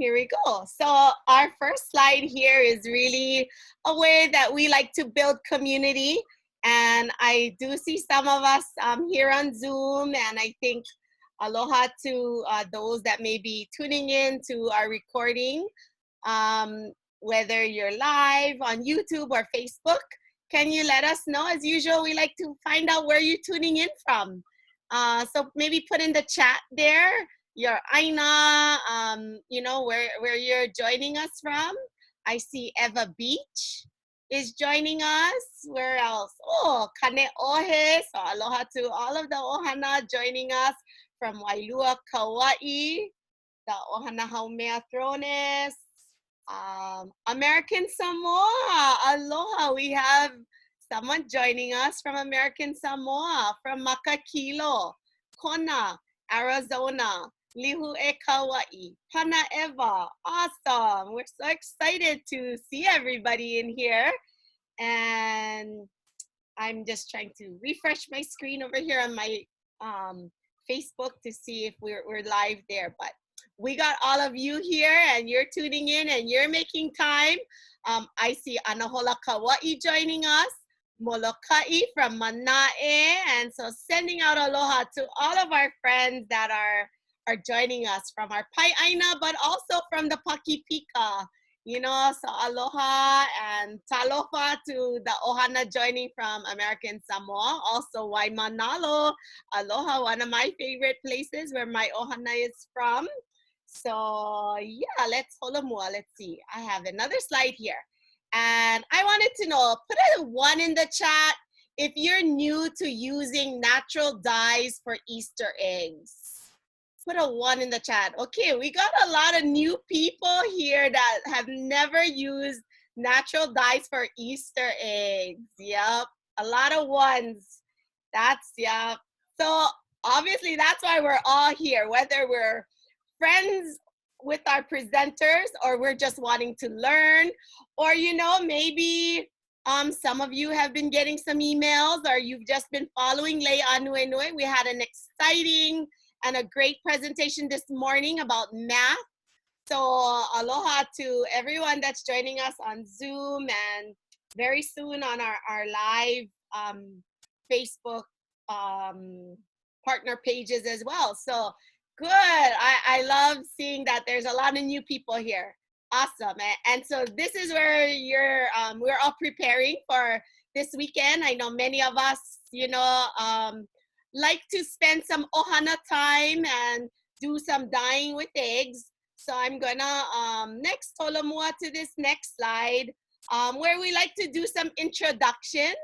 here we go. So our first slide here is really a way that we like to build community. And I do see some of us here on Zoom, and I think aloha to those that may be tuning in to our recording. Whether you're live on YouTube or Facebook, can you let us know? As usual, we like to find out where you're tuning in from. So maybe put in the chat there your aina, you know, where you're joining us from. I see Eva Beach is joining us. Where else? Oh, Kane Ohe. So aloha to all of the ohana joining us from Wailua, Kauai, the ohana haumea thrones. American Samoa, aloha. We have someone joining us from American Samoa, from Makakilo, Kona, Arizona. Lihu e Kauai, Pana Eva, awesome. We're so excited to see everybody in here. And I'm just trying to refresh my screen over here on my Facebook to see if we're live there. But we got all of you here and you're tuning in and you're making time. I see Anahola Kauai joining us, Molokai from Manae. And so sending out aloha to all of our friends that are joining us from our Pai'aina, but also from the Pakipika, you know, so aloha and talofa to the ohana joining from American Samoa, also Waimanalo, aloha, one of my favorite places where my ohana is from. So yeah, let's holomua, let's see. I have another slide here. And I wanted to know, put a 1 in the chat if you're new to using natural dyes for Easter eggs. Put a 1 in the chat. Okay, we got a lot of new people here that have never used natural dyes for Easter eggs. Yep, a lot of 1s. That's, yeah. So obviously that's why we're all here, whether we're friends with our presenters or we're just wanting to learn, or, you know, maybe some of you have been getting some emails or you've just been following Lei Ānuenue. We had an exciting and a great presentation this morning about math. So aloha to everyone that's joining us on Zoom and very soon on our live Facebook partner pages as well. So good. I love seeing that there's a lot of new people here. Awesome. And so this is where we're all preparing for this weekend. I know many of us, you know, like to spend some ohana time and do some dyeing with eggs. So I'm gonna next holomua to this next slide, where we like to do some introductions.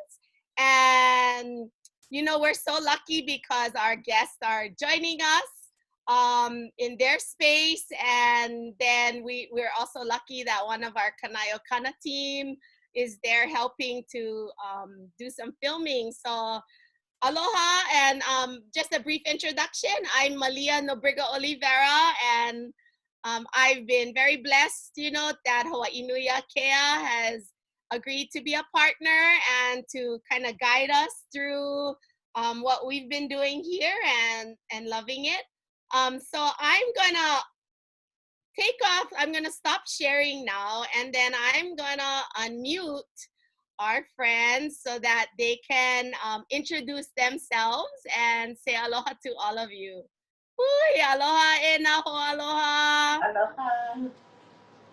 And you know, we're so lucky because our guests are joining us in their space, and then we're also lucky that one of our Kanaio Kana team is there helping to do some filming. So aloha, and just a brief introduction. I'm Malia Nobriga Oliveira, and I've been very blessed, you know, that Hawaii Nui Akea has agreed to be a partner and to kind of guide us through what we've been doing here and loving it. So I'm gonna take off. I'm gonna stop sharing now, and then I'm gonna unmute our friends so that they can introduce themselves and say aloha to all of you. Hui, aloha e naho, aloha. Aloha.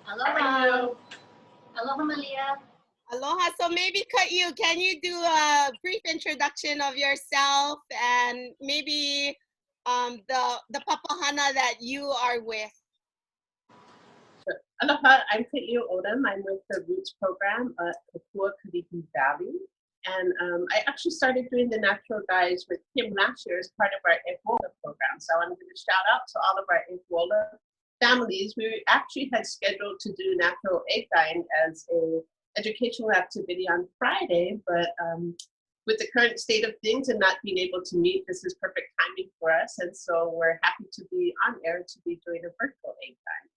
Aloha. Aloha, Malia. Aloha. So maybe Kaʻiu, can you do a brief introduction of yourself and maybe the papahana that you are with? Sure. Aloha, I'm Kaʻiulani. I'm with the Roots program at Kapua Kalihi Valley. And I actually started doing the natural dyes with Kim last year as part of our Ebola program. So I want to give a shout out to all of our Ebola families. We actually had scheduled to do natural egg dyeing as a educational activity on Friday, but with the current state of things and not being able to meet, this is perfect timing for us. And so we're happy to be on air to be doing a virtual egg dye.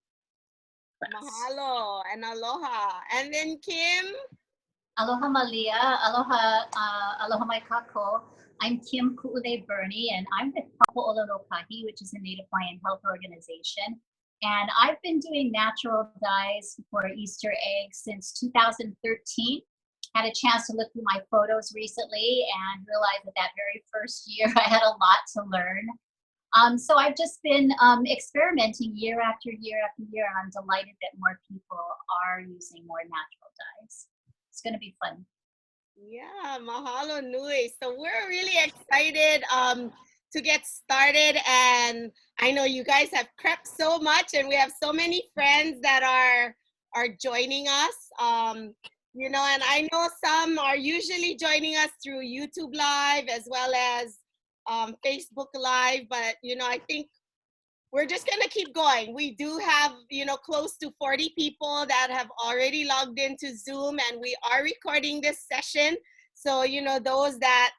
Mahalo and aloha. And then Kim? Aloha, Malia. Aloha, aloha mai kako. I'm Kim Ku'ule Bernie, and I'm with Papo'ololokahi, which is a Native Hawaiian health organization. And I've been doing natural dyes for Easter eggs since 2013. Had a chance to look through my photos recently and realized that that very first year I had a lot to learn. So I've just been experimenting year after year after year, and I'm delighted that more people are using more natural dyes. It's going to be fun. Yeah, mahalo nui. So we're really excited to get started, and I know you guys have prepped so much, and we have so many friends that are joining us. You know, and I know some are usually joining us through YouTube Live as well as Facebook Live, but you know, I think we're just gonna keep going. We do have, you know, close to 40 people that have already logged into Zoom, and we are recording this session. So, you know, those that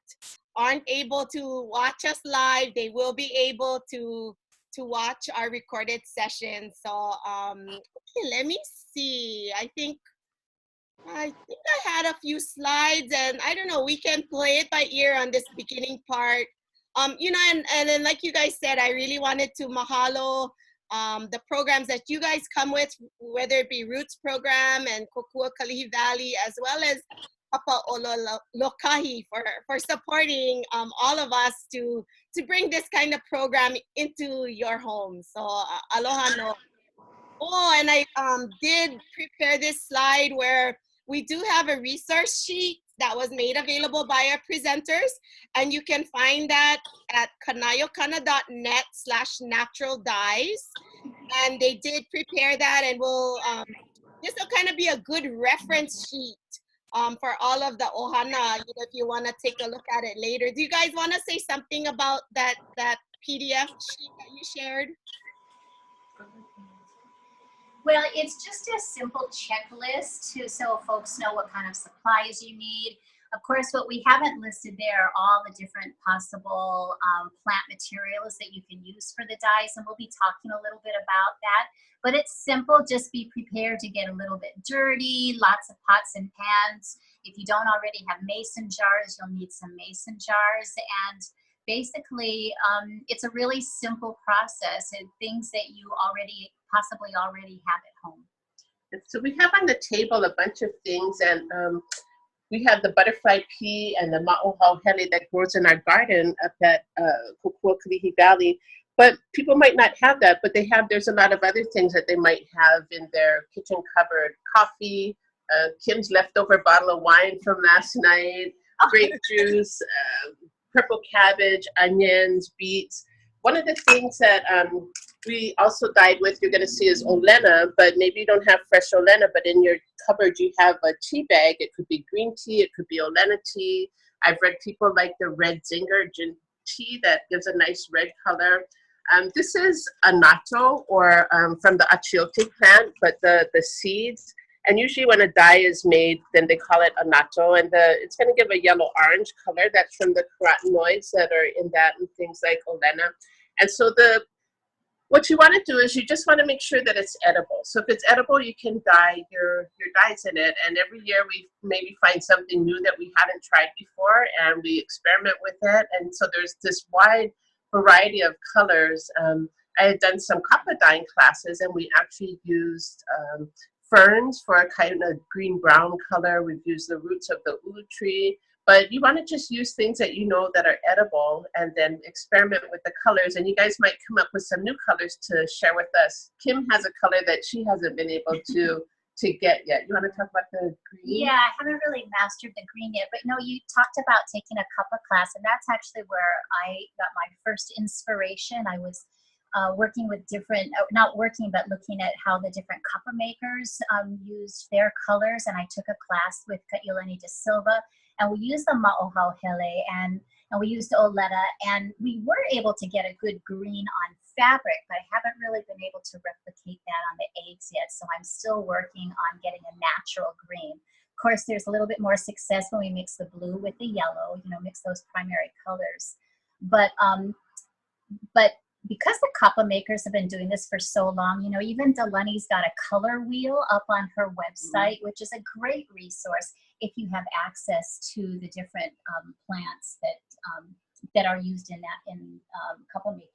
aren't able to watch us live, they will be able to watch our recorded session. So, okay, let me see. I think I had a few slides, and I don't know, we can play it by ear on this beginning part. You know, and then like you guys said, I really wanted to mahalo the programs that you guys come with, whether it be Roots Program and Kokua Kalihi Valley, as well as Papa Olo Lokahi for supporting all of us to bring this kind of program into your home. So aloha no. Oh, and I did prepare this slide where we do have a resource sheet that was made available by our presenters, and you can find that at kanayokana.net/natural dyes. And they did prepare that, and this will kind of be a good reference sheet for all of the ohana, you know, if you want to take a look at it later. Do you guys want to say something about that PDF sheet that you shared? Well, it's just a simple checklist so folks know what kind of supplies you need. Of course, what we haven't listed there are all the different possible plant materials that you can use for the dyes, and we'll be talking a little bit about that. But it's simple, just be prepared to get a little bit dirty, lots of pots and pans. If you don't already have mason jars, you'll need some mason jars. And basically, it's a really simple process and things that you possibly already have at home. So we have on the table a bunch of things, and we have the butterfly pea and the ma'ohauhele that grows in our garden up at Kokua Kalihi Valley. But people might not have that, but there's a lot of other things that they might have in their kitchen cupboard. Coffee, Kim's leftover bottle of wine from last night, grape juice, purple cabbage, onions, beets. One of the things that we also dyed with, you're going to see, is Ānuenue, but maybe you don't have fresh Ānuenue, but in your cupboard you have a tea bag. It could be green tea, it could be Ānuenue tea. I've read people like the red zinger gin tea that gives a nice red color. This is a natto, or from the achiote plant, but the seeds. And usually when a dye is made, then they call it a natto, and it's going to give a yellow-orange color. That's from the carotenoids that are in that and things like Ānuenue. And so what you want to do is you just want to make sure that it's edible. So if it's edible, you can dye your dyes in it. And every year we maybe find something new that we hadn't tried before, and we experiment with it. And so there's this wide variety of colors. I had done some kappa dyeing classes, and we actually used ferns for a kind of green-brown color. We've used the roots of the ulu tree. But you want to just use things that you know that are edible, and then experiment with the colors. And you guys might come up with some new colors to share with us. Kim has a color that she hasn't been able to get yet. You want to talk about the green? Yeah, I haven't really mastered the green yet. But no, you talked about taking a kappa class, and that's actually where I got my first inspiration. I was working with not working, but looking at how the different kappa makers used their colors. And I took a class with Kaʻiulani de Silva, and we used the ma'ohauhele and we used Oleta, and we were able to get a good green on fabric, but I haven't really been able to replicate that on the eggs yet. So I'm still working on getting a natural green. Of course, there's a little bit more success when we mix the blue with the yellow, mix those primary colors. But because the kappa makers have been doing this for so long, even Delaney's got a color wheel up on her website, which is a great resource if you have access to the different plants that are used in kappa making.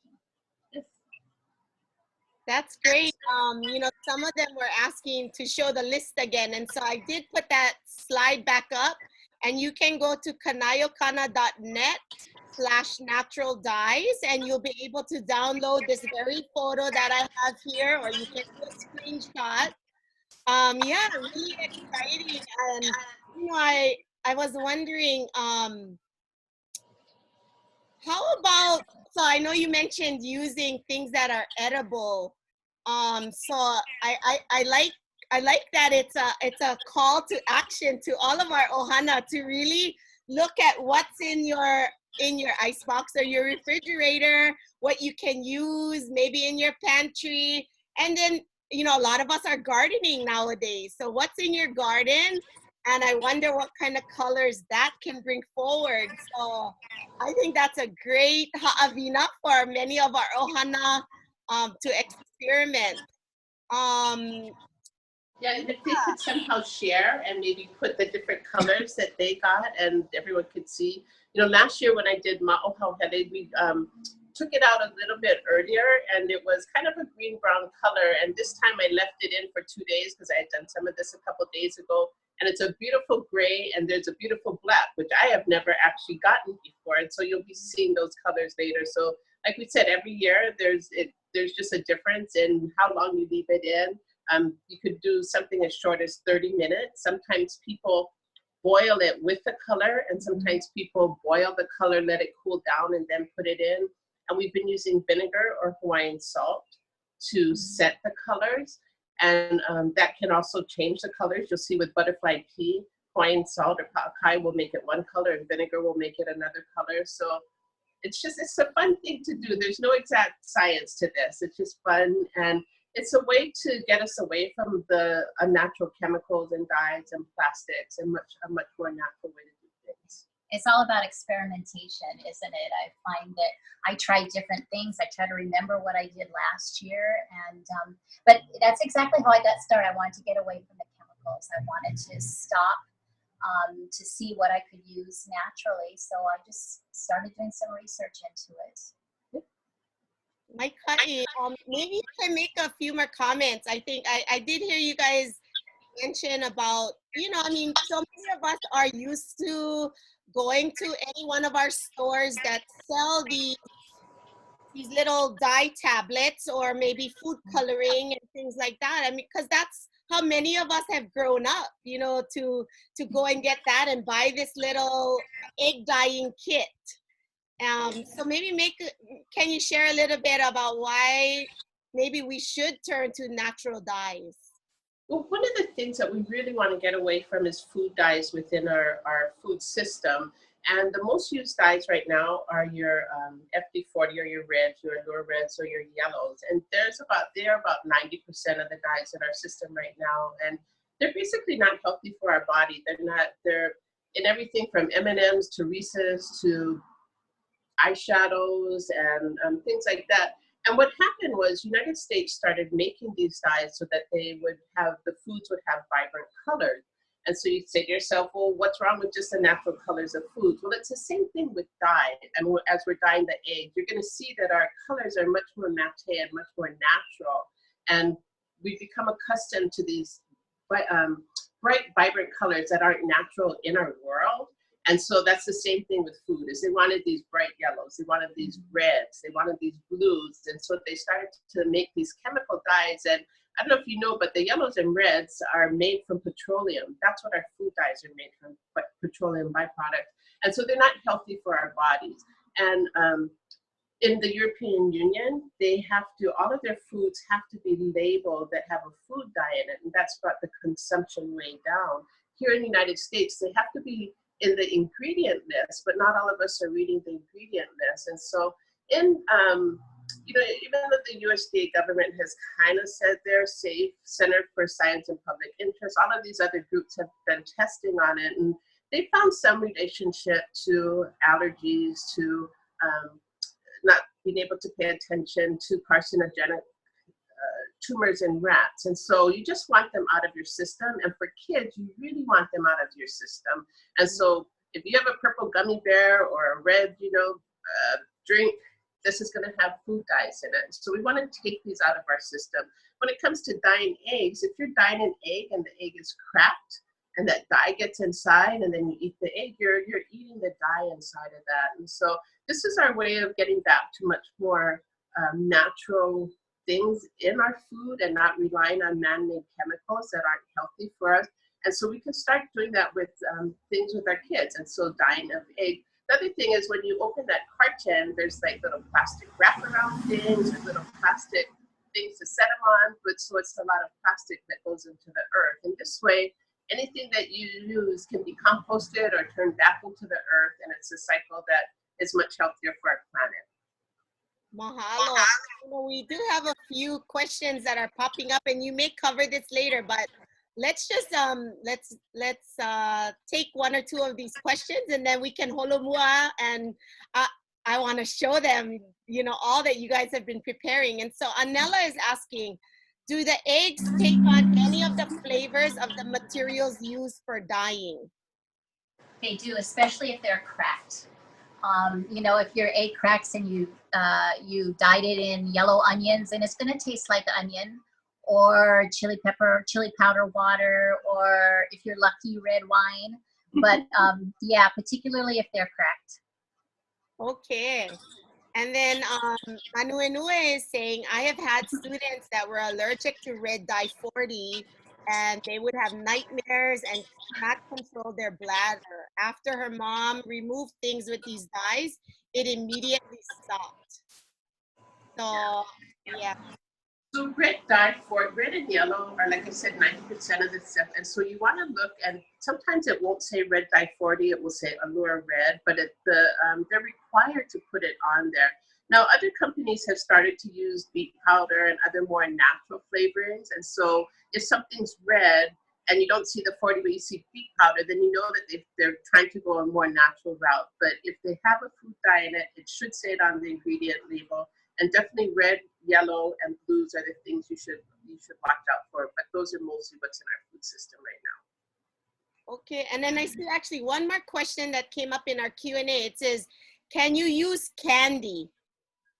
That's great. You know, some of them were asking to show the list again. And so I did put that slide back up, and you can go to kanaiokana.net/natural dyes, and you'll be able to download this very photo that I have here, or you can do a screenshot. Yeah, really exciting. And, you know, I was wondering, how about, so I know you mentioned using things that are edible. So I like that it's a call to action to all of our ohana to really look at what's in your icebox or your refrigerator, what you can use maybe in your pantry. And then, you know, a lot of us are gardening nowadays. So what's in your garden? And I wonder what kind of colors that can bring forward. So I think that's a great ha'awina for many of our ohana to experiment. Um, Yeah, and if they could somehow share and maybe put the different colors that they got and everyone could see. You know, last year when I did ma'ohauhele, we took it out a little bit earlier and it was kind of a green-brown color. And this time I left it in for 2 days because I had done some of this a couple days ago. And it's a beautiful gray and there's a beautiful black, which I have never actually gotten before. And so you'll be seeing those colors later. So like we said, every year there's just a difference in how long you leave it in. You could do something as short as 30 minutes. Sometimes people boil it with the color, and sometimes people boil the color, let it cool down, and then put it in. And we've been using vinegar or Hawaiian salt to set the colors. And that can also change the colors. You'll see with butterfly pea, Hawaiian salt or pa'akai will make it one color, and vinegar will make it another color. So it's a fun thing to do. There's no exact science to this. It's just fun. And it's a way to get us away from the unnatural chemicals and dyes and plastics, and a much more natural way to do things. It's all about experimentation, isn't it? I find that I try different things. I try to remember what I did last year, and but that's exactly how I got started. I wanted to get away from the chemicals. I wanted to stop to see what I could use naturally. So I just started doing some research into it. Mike, maybe you can make a few more comments. I think I did hear you guys mention about, you know, I mean, so many of us are used to going to any one of our stores that sell these little dye tablets or maybe food coloring and things like that. I mean, because that's how many of us have grown up, you know, to go and get that and buy this little egg dyeing kit. So maybe can you share a little bit about why maybe we should turn to natural dyes? Well, one of the things that we really want to get away from is food dyes within our food system. And the most used dyes right now are your FD40 or your reds, your Allure reds or your yellows. And they're about 90% of the dyes in our system right now. And they're basically not healthy for our body. They're in everything from M&Ms to Reese's to eyeshadows and things like that. And what happened was United States started making these dyes so that the foods would have vibrant colors. And so you'd say to yourself, well, what's wrong with just the natural colors of foods? Well, it's the same thing with dye. And as we're dyeing the egg, you're going to see that our colors are much more matte and much more natural. And we've become accustomed to these bright, vibrant colors that aren't natural in our world. And so that's the same thing with food, is they wanted these bright yellows, they wanted these reds, they wanted these blues. And so they started to make these chemical dyes. And I don't know if you know, but the yellows and reds are made from petroleum. That's what our food dyes are made from, petroleum byproduct. And so they're not healthy for our bodies. And in the European Union, all of their foods have to be labeled that have a food dye in it. And that's brought the consumption way down. Here in the United States, they have to be in the ingredient list, but not all of us are reading the ingredient list. And so even though the USDA government has kind of said they're safe, Center for Science and Public Interest, all of these other groups have been testing on it, and they found some relationship to allergies, to not being able to pay attention to carcinogenic tumors in rats. And so you just want them out of your system. And for kids, you really want them out of your system. And so if you have a purple gummy bear or a red, drink, this is going to have food dyes in it. So we want to take these out of our system. When it comes to dyeing eggs, if you're dyeing an egg and the egg is cracked and that dye gets inside and then you eat the egg, you're eating the dye inside of that. And so this is our way of getting back to much more natural things in our food and not relying on man-made chemicals that aren't healthy for us. And so we can start doing that with things with our kids. And so dyeing of egg. The other thing is when you open that carton, there's like little plastic wraparound things or little plastic things to set them on. But so it's a lot of plastic that goes into the earth. And this way, anything that you use can be composted or turned back into the earth. And it's a cycle that is much healthier for our planet. Mahalo. You know, we do have a few questions that are popping up, and you may cover this later, but let's just let's take one or two of these questions, and then we can holomua, and I want to show them, you know, all that you guys have been preparing. And so Anela is asking, do the eggs take on any of the flavors of the materials used for dyeing? They do, especially if they're cracked. You know, if your egg cracks and you dyed it in yellow onions, and it's going to taste like onion, or chili pepper, chili powder water, or if you're lucky, red wine. But yeah, particularly if they're cracked. Okay. And then Ānuenue is saying, I have had students that were allergic to red dye 40, and they would have nightmares and not control their bladder. After her mom removed things with these dyes, it immediately stopped. So, yeah. So red dye for red and yellow are, like I said, 90% of the stuff. And so you want to look, and sometimes it won't say red dye 40, it will say Allure Red, but they're required to put it on there. Now, other companies have started to use beet powder and other more natural flavorings. And so if something's red and you don't see the 40, but you see beet powder, then you know that they're trying to go a more natural route. But if they have a food dye in it, it should say it on the ingredient label. And definitely red, yellow, and blues are the things you should watch out for. But those are mostly what's in our food system right now. Okay, and then I see actually one more question that came up in our Q&A. It says, can you use candy,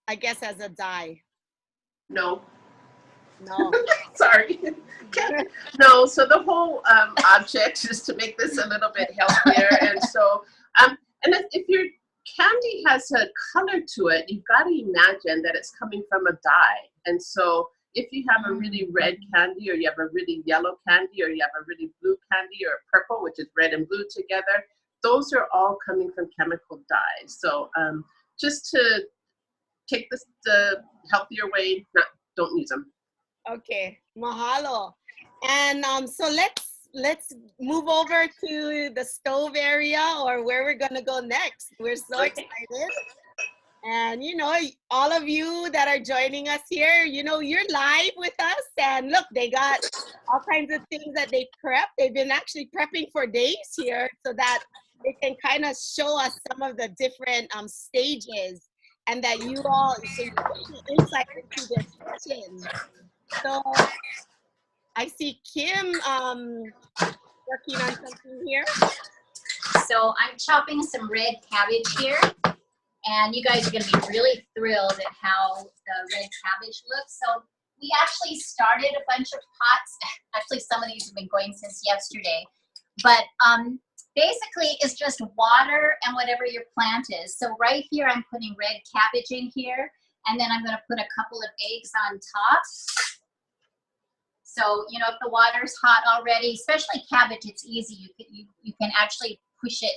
I guess, as a dye? No. No. Sorry. No, so the whole object is to make this a little bit healthier. And so, and if your candy has a color to it, you've got to imagine that it's coming from a dye. And so if you have a really red candy, or you have a really yellow candy, or you have a really blue candy, or purple, which is red and blue together, those are all coming from chemical dyes. So just to take this the healthier way, don't use them. Okay, mahalo. And so let's move over to the stove area, or where we're gonna go next. We're so excited. And you know, all of you that are joining us here, you know, you're live with us, and look, they got all kinds of things that they prepped. They've been actually prepping for days here so that they can kind of show us some of the different stages, and that you all, so you get the insight into their kitchen. So I see Kim working on something here. So I'm chopping some red cabbage here, and you guys are going to be really thrilled at how the red cabbage looks. So we actually started a bunch of pots. Actually, some of these have been going since yesterday, but basically it's just water and whatever your plant is. So right here I'm putting red cabbage in here, and then I'm going to put a couple of eggs on top. So, you know, if the water's hot already, especially cabbage, it's easy. You can actually push it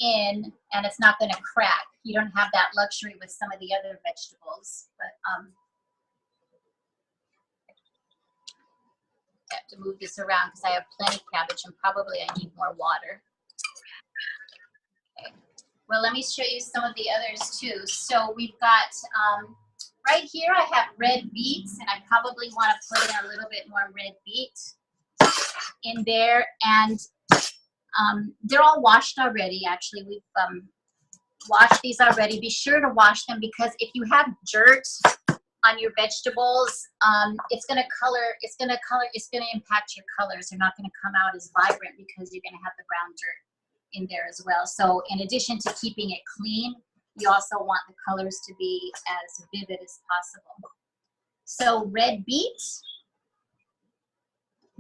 in and it's not going to crack. You don't have that luxury with some of the other vegetables. But I have to move this around because I have plenty of cabbage and probably I need more water. Okay. Well, let me show you some of the others too. So we've got right here, I have red beets, and I probably want to put in a little bit more red beet in there. And they're all washed already, actually. We've washed these already. Be sure to wash them, because if you have dirt on your vegetables, it's going to impact your colors. They're not going to come out as vibrant because you're going to have the brown dirt in there as well. So in addition to keeping it clean, you also want the colors to be as vivid as possible. So red beets,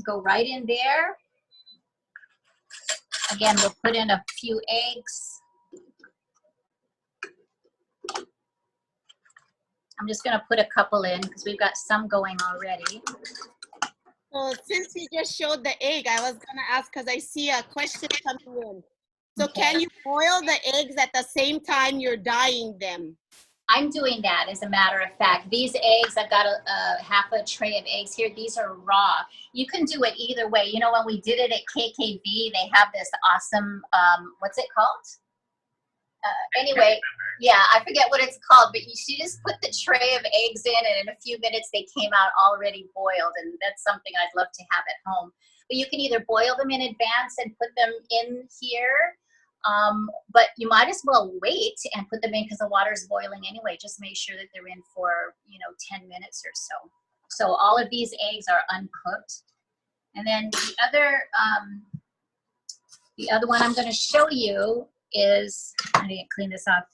go right in there. Again, we'll put in a few eggs. I'm just going to put a couple in because we've got some going already. So since you just showed the egg, I was going to ask because I see a question coming in. So Okay. can you boil the eggs at the same time you're dyeing them? I'm doing that, as a matter of fact. These eggs, I've got a half a tray of eggs here. These are raw. You can do it either way. You know, when we did it at KKV, they have this awesome, what's it called? Anyway, yeah, I forget what it's called, but you just put the tray of eggs in, and in a few minutes they came out already boiled, and that's something I'd love to have at home. But you can either boil them in advance and put them in here, but you might as well wait and put them in because the water's boiling anyway. Just make sure that they're in for, 10 minutes or so. So all of these eggs are uncooked. And then the other one I'm going to show you is, I didn't clean this off.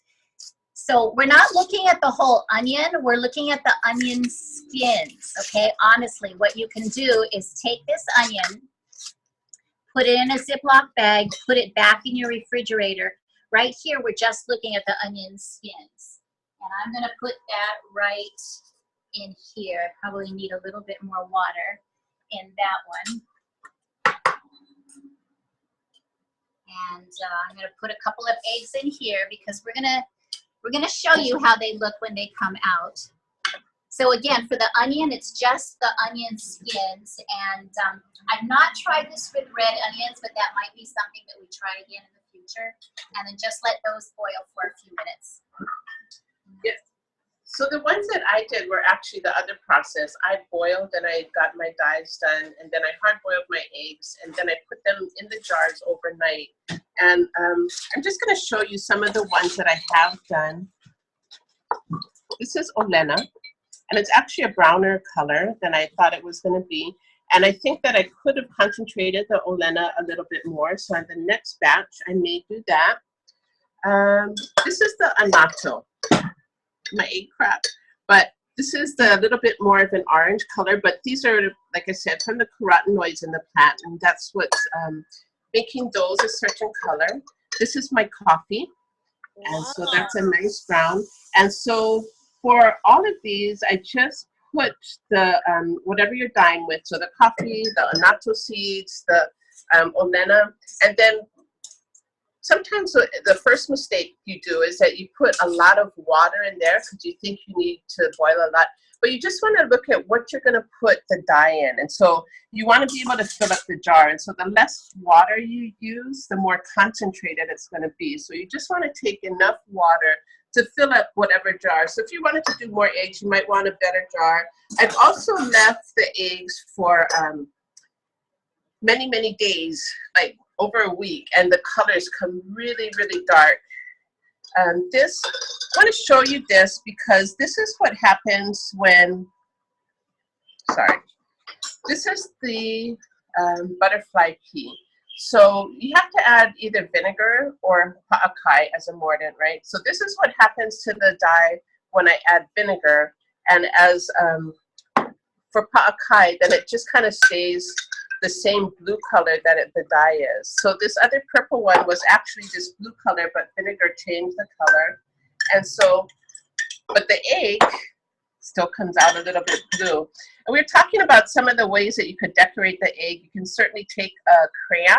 So we're not looking at the whole onion, we're looking at the onion skins, okay? Honestly, what you can do is take this onion, put it in a Ziploc bag, put it back in your refrigerator. Right here, we're just looking at the onion skins. And I'm gonna put that right in here. I probably need a little bit more water in that one. And I'm going to put a couple of eggs in here because we're gonna show you how they look when they come out. So again, for the onion, it's just the onion skins, and I've not tried this with red onions, but that might be something that we try again in the future. And then just let those boil for a few minutes. Yes. So the ones that I did were actually the other process. I boiled and I got my dyes done, and then I hard boiled my eggs, and then I put them in the jars overnight. And I'm just going to show you some of the ones that I have done. This is Ānuenue, and it's actually a browner color than I thought it was going to be. And I think that I could have concentrated the Ānuenue a little bit more. So on the next batch, I may do that. This is the Anato. My egg crap, but this is the little bit more of an orange color, but these are, like I said, from the carotenoids in the plant, and that's what's making those a certain color. This is my coffee, and so that's a nice brown. And so for all of these, I just put the whatever you're dyeing with, so the coffee, the Anato seeds, the Ānuenue, and then sometimes the first mistake you do is that you put a lot of water in there because you think you need to boil a lot. But you just want to look at what you're going to put the dye in. And so you want to be able to fill up the jar. And so the less water you use, the more concentrated it's going to be. So you just want to take enough water to fill up whatever jar. So if you wanted to do more eggs, you might want a better jar. I've also left the eggs for many, many days, like over a week, and the colors come really, really dark. I want to show you this because this is what happens when, this is the butterfly pea. So you have to add either vinegar or pa'akai as a mordant, right? So this is what happens to the dye when I add vinegar, and as for pa'akai, then it just kind of stays the same blue color that the dye is. So this other purple one was actually just blue color, but vinegar changed the color. And so, but the egg still comes out a little bit blue. And we were talking about some of the ways that you could decorate the egg. You can certainly take a crayon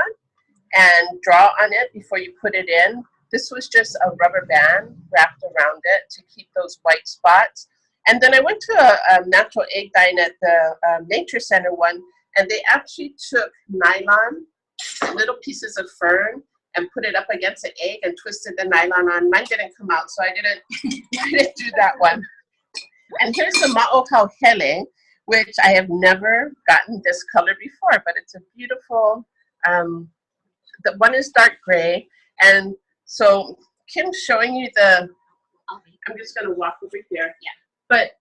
and draw on it before you put it in. This was just a rubber band wrapped around it to keep those white spots. And then I went to a natural egg dyeing at the Nature Center one, and they actually took nylon, little pieces of fern, and put it up against the egg and twisted the nylon on. Mine didn't come out, so I didn't do that one. And here's the ma'okauhele, which I have never gotten this color before, but it's a beautiful, the one is dark gray. And so Kim's showing you I'm just gonna walk over here. Yeah. But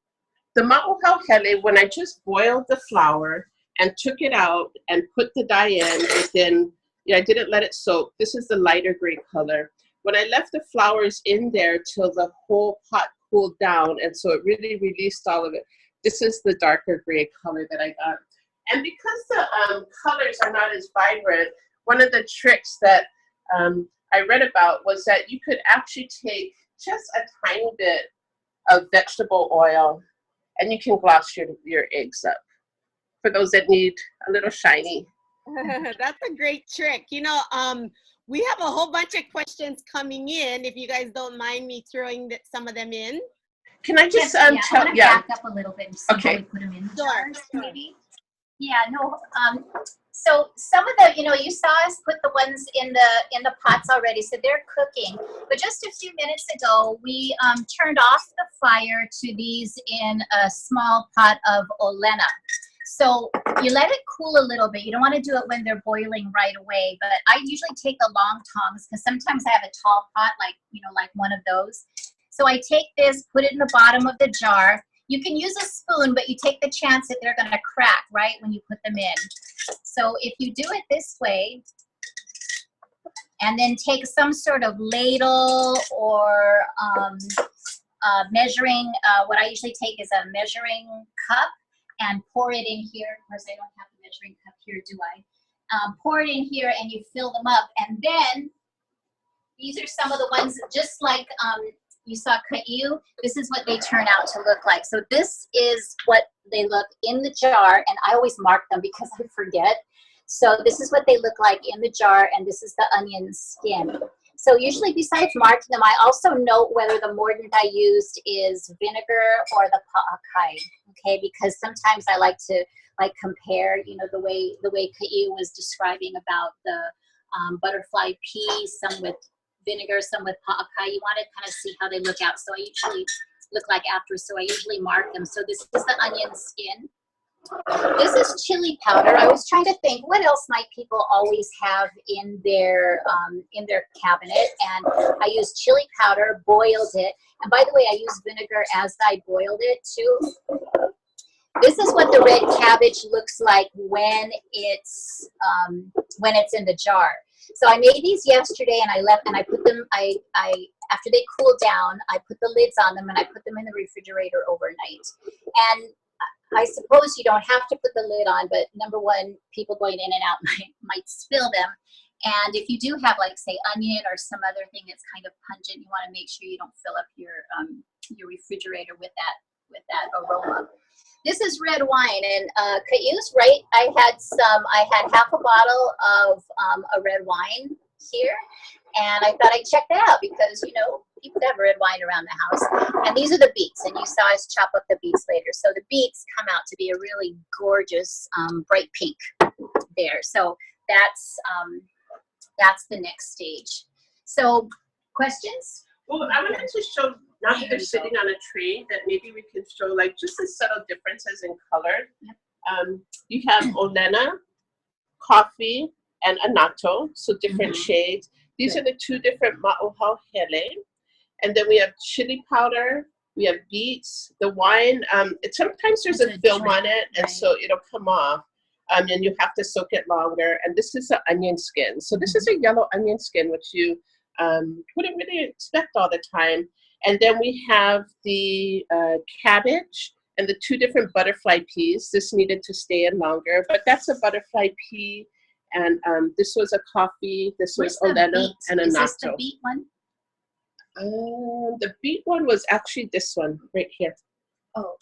the ma'okauhele, when I just boiled the flour and took it out and put the dye in within, I didn't let it soak. This is the lighter gray color. when I left the flowers in there till the whole pot cooled down, and so it really released all of it. This is the darker gray color that I got. And because the colors are not as vibrant, one of the tricks that I read about was that you could actually take just a tiny bit of vegetable oil and you can gloss your eggs up for those that need a little shiny. That's a great trick. You know, we have a whole bunch of questions coming in. If you guys don't mind me throwing some of them in. Can I just I want to back up a little bit and see how we put them in the jars, maybe? Yeah, no. So some of the, you saw us put the ones in the pots already, so they're cooking. But just a few minutes ago, we turned off the fire to these in a small pot of Ānuenue. So you let it cool a little bit. You don't want to do it when they're boiling right away. But I usually take the long tongs because sometimes I have a tall pot, like one of those. So I take this, put it in the bottom of the jar. You can use a spoon, but you take the chance that they're going to crack, right, when you put them in. So if you do it this way, and then take some sort of ladle or measuring, what I usually take is a measuring cup and pour it in here. Of course, I don't have the measuring cup here, do I? Pour it in here and you fill them up. And then these are some of the ones, just like you saw Kaʻiu, this is what they turn out to look like. So this is what they look in the jar, and I always mark them because I forget. So this is what they look like in the jar, and this is the onion skin. So usually besides marking them, I also note whether the mordant I used is vinegar or the paʻakai, okay? Because sometimes I like to compare, the way Kaʻiu was describing about the butterfly pea, some with vinegar, some with paʻakai. You want to kind of see how they look out. So I usually look like after, so I usually mark them. So this is the onion skin. This is chili powder. I was trying to think, what else might people always have in their cabinet? And I used chili powder, boiled it. And by the way, I used vinegar as I boiled it too. This is what the red cabbage looks like when it's in the jar. So I made these yesterday, and I put them. I after they cooled down, I put the lids on them and I put them in the refrigerator overnight. And I suppose you don't have to put the lid on, but number one, people going in and out might spill them. And if you do have, like, say, onion or some other thing that's kind of pungent, you want to make sure you don't fill up your refrigerator with that aroma. This is red wine, and Kaʻiu's right. I had half a bottle of a red wine here, and I thought I'd check that out because, people have red wine around the house. And these are the beets, and you saw us chop up the beets later. So the beets come out to be a really gorgeous bright pink there. So that's the next stage. So questions? Well, I wanted to show, now that they're sitting on a tray, that maybe we can show like just the subtle differences in color. Yep. You have Ānuenue, coffee, and anato, so different shades. These are the two different ma'ohau hele. And then we have chili powder, we have beets, the wine. Sometimes there's a film on it, and so it'll come off. And you have to soak it longer. And this is the onion skin. So this is a yellow onion skin, which you wouldn't really expect all the time. And then we have the cabbage and the two different butterfly peas. This needed to stay in longer, but that's a butterfly pea. And this was a coffee. This was Ānuenue and a natto. Is this the beet one? The beet one was actually this one right here. Oh.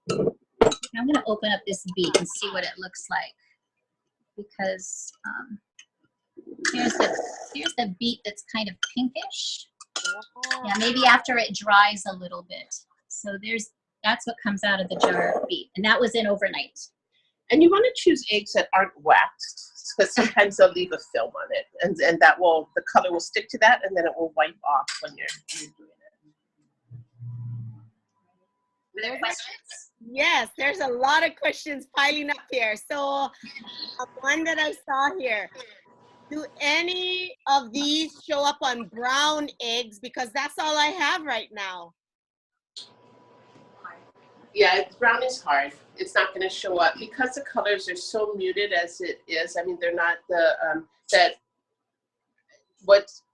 I'm going to open up this beet and see what it looks like, because here's the beet that's kind of pinkish. Yeah, maybe after it dries a little bit. So that's what comes out of the jar of beet, and that was in overnight. And you want to choose eggs that aren't waxed, because sometimes they'll leave a film on it, and the color will stick to that, and then it will wipe off when you're doing it. Were there questions? Yes, there's a lot of questions piling up here. So one that I saw here, do any of these show up on brown eggs? Because that's all I have right now. Yeah, brown is hard. It's not going to show up because the colors are so muted as it is. I mean, they're not that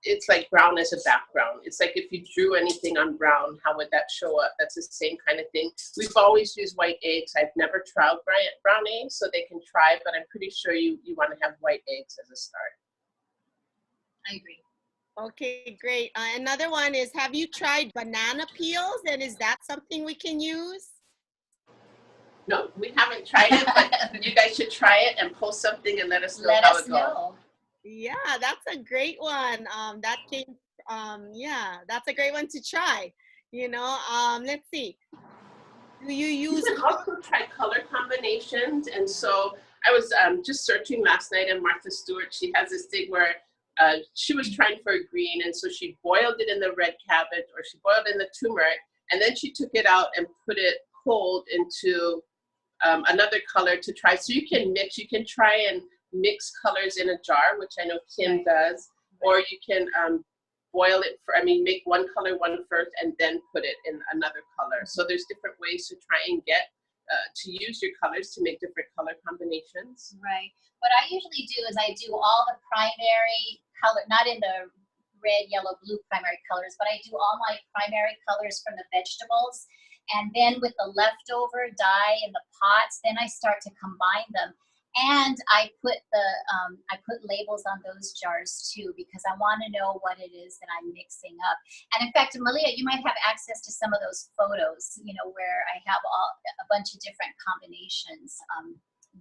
it's like brown as a background. It's like if you drew anything on brown, how would that show up? That's the same kind of thing. We've always used white eggs. I've never tried brown eggs, so they can try, but I'm pretty sure you want to have white eggs as a start. I agree. Okay, great. Another one is, have you tried banana peels? And is that something we can use? No, we haven't tried it, but you guys should try it and post something and let us know how it goes. Yeah, that's a great one. That came, yeah, that's a great one to try. You know, let's see. Do you use? You can also try color combinations. And so I was just searching last night, and Martha Stewart, she has this thing where she was trying for a green, and so she boiled it in the red cabbage, or she boiled in the turmeric, and then she took it out and put it cold into another color to try. So you can mix, you can try and mix colors in a jar, which I know Kim does, or you can boil it make one color first and then put it in another color. So there's different ways to try and get to use your colors to make different color combinations. Right. What I usually do is I do all the primary color, not in the red, yellow, blue primary colors, but I do all my primary colors from the vegetables. And then with the leftover dye in the pots, then I start to combine them. And I put labels on those jars too, because I want to know what it is that I'm mixing up. And in fact, Malia, you might have access to some of those photos, you know, where I have a bunch of different combinations,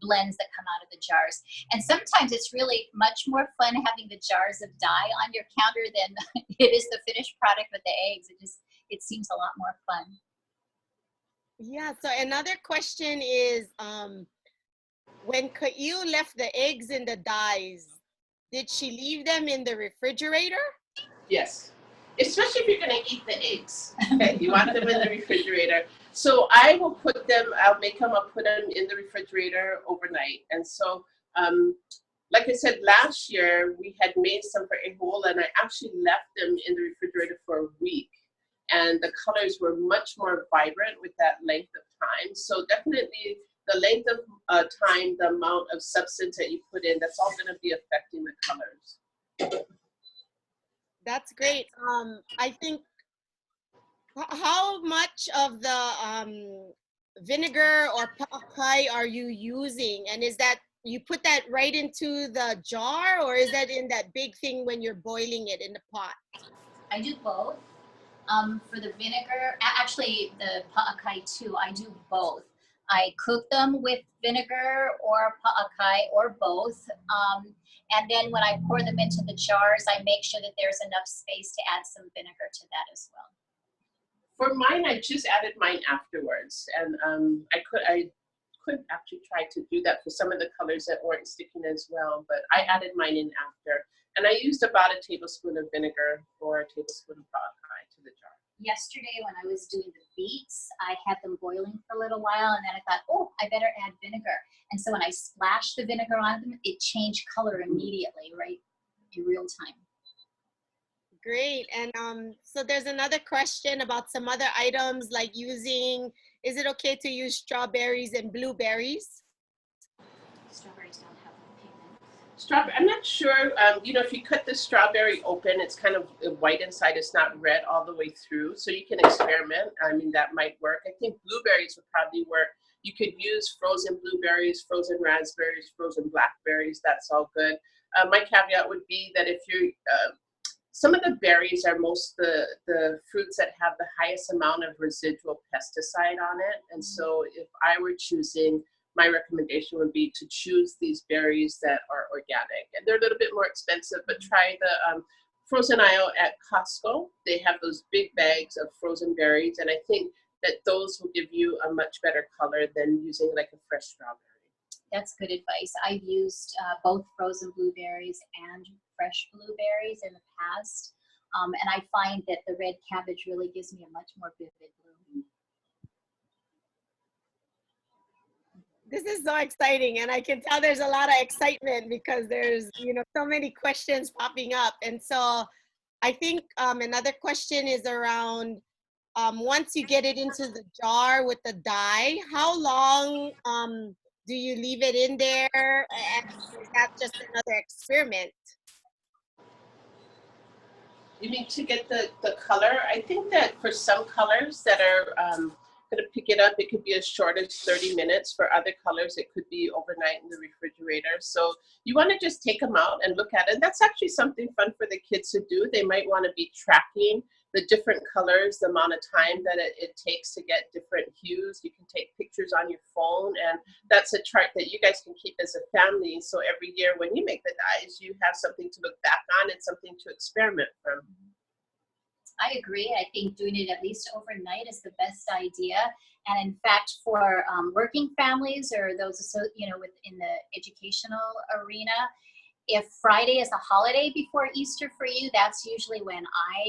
blends that come out of the jars. And sometimes it's really much more fun having the jars of dye on your counter than it is the finished product with the eggs. It seems a lot more fun. Yeah, so another question is, when Kaʻiu left the eggs in the dyes, did she leave them in the refrigerator? Yes, especially if you're going to eat the eggs. Okay, you want them in the refrigerator. So I will put them, I'll put them in the refrigerator overnight. And so, like I said, last year we had made some for Ebola, and I actually left them in the refrigerator for a week. And the colors were much more vibrant with that length of time. So definitely the length of time, the amount of substance that you put in, that's all going to be affecting the colors. That's great. I think, how much of the vinegar or pakai are you using? And is that, you put that right into the jar, or is that in that big thing when you're boiling it in the pot? I do both. For the vinegar, actually the pakai too, I do both. I cook them with vinegar or pakai or both. And then when I pour them into the jars, I make sure that there's enough space to add some vinegar to that as well. For mine, I just added mine afterwards. And I could actually try to do that for some of the colors that weren't sticking as well, but I added mine in after. And I used about a tablespoon of vinegar or a tablespoon of pakai to the jar. Yesterday when I was doing the beets, I had them boiling for a little while, and then I thought, oh, I better add vinegar. And so when I splashed the vinegar on them, it changed color immediately, right, in real time. Great. And so there's another question about some other items, like using, is it okay to use strawberries and blueberries? Strawberries don't have pigment. Strawberry, I'm not sure. You know, if you cut the strawberry open, it's kind of white inside. It's not red all the way through. So you can experiment. I mean, that might work. I think blueberries would probably work. You could use frozen blueberries, frozen raspberries, frozen blackberries. That's all good. My caveat would be that if you, some of the berries are the fruits that have the highest amount of residual pesticide on it. And so if I were choosing, my recommendation would be to choose these berries that are organic. And they're a little bit more expensive, but try the frozen aisle at Costco. They have those big bags of frozen berries. And I think that those will give you a much better color than using like a fresh strawberry. That's good advice. I've used both frozen blueberries and fresh blueberries in the past. And I find that the red cabbage really gives me a much more vivid blue. This is so exciting, and I can tell there's a lot of excitement because there's, you know, so many questions popping up. And so I think another question is around, once you get it into the jar with the dye, how long do you leave it in there? And is that just another experiment? You mean to get the color? I think that for some colors that are going to pick it up, it could be as short as 30 minutes. For other colors, it could be overnight in the refrigerator. So you want to just take them out and look at it. And that's actually something fun for the kids to do. They might want to be tracking the different colors, the amount of time that it takes to get different hues. You can take pictures on your phone, and that's a chart that you guys can keep as a family. So every year when you make the dyes, you have something to look back on and something to experiment from. I agree. I think doing it at least overnight is the best idea. And in fact, for working families or those within the educational arena, if Friday is a holiday before Easter for you, that's usually when I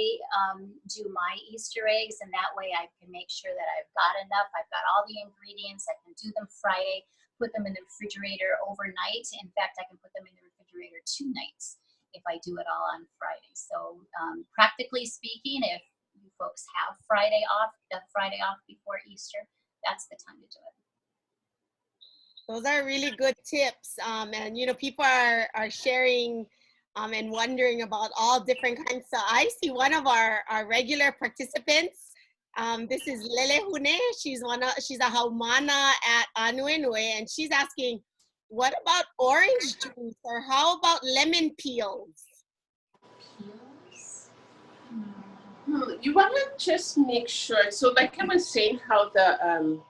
do my Easter eggs, and that way I can make sure that I've got enough. I've got all the ingredients. I can do them Friday, put them in the refrigerator overnight. In fact, I can put them in the refrigerator 2 nights if I do it all on Friday. So practically speaking, if you folks have Friday off before Easter, that's the time to do it. Those are really good tips. And, you know, people are sharing and wondering about all different kinds. So I see one of our regular participants. This is Ānuenue. She's a Haumana at Ānuenue, and she's asking, what about orange juice, or how about lemon peels? You want to just make sure. So like I was saying, how the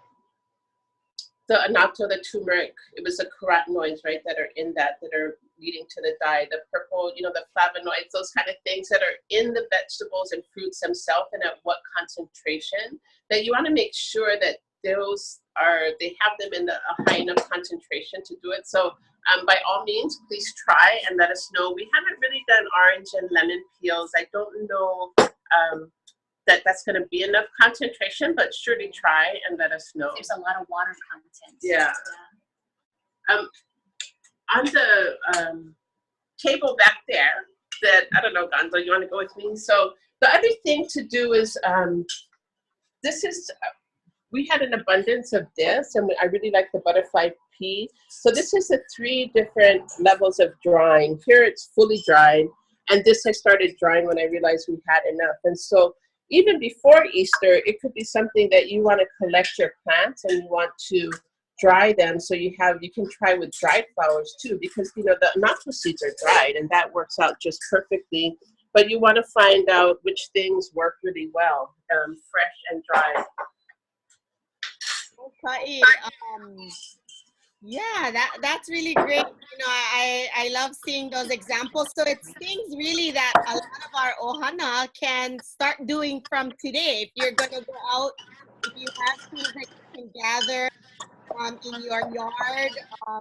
annatto, the turmeric, it was the carotenoids, right, that are in that are leading to the dye, the purple, you know, the flavonoids, those kind of things that are in the vegetables and fruits themselves, and at what concentration, that you want to make sure that they have them in a high enough concentration to do it. So by all means, please try and let us know. We haven't really done orange and lemon peels. I don't know that's going to be enough concentration, but surely try and let us know. There's a lot of water content. Yeah. On the table back there, that, I don't know, Gonzo, you want to go with me? So the other thing to do is, we had an abundance of this, and I really like the butterfly pea. So this is the 3 different levels of drying. Here it's fully dried, and this I started drying when I realized we had enough. And so even before Easter, it could be something that you want to collect your plants and you want to dry them, so you can try with dried flowers too, because you know the annatto seeds are dried, and that works out just perfectly. But you want to find out which things work really well, fresh and dried. Okay. Yeah, that's really great. You know, I love seeing those examples. So it's things really that a lot of our ohana can start doing from today. If you're going to go out, if you have things that you can gather in your yard,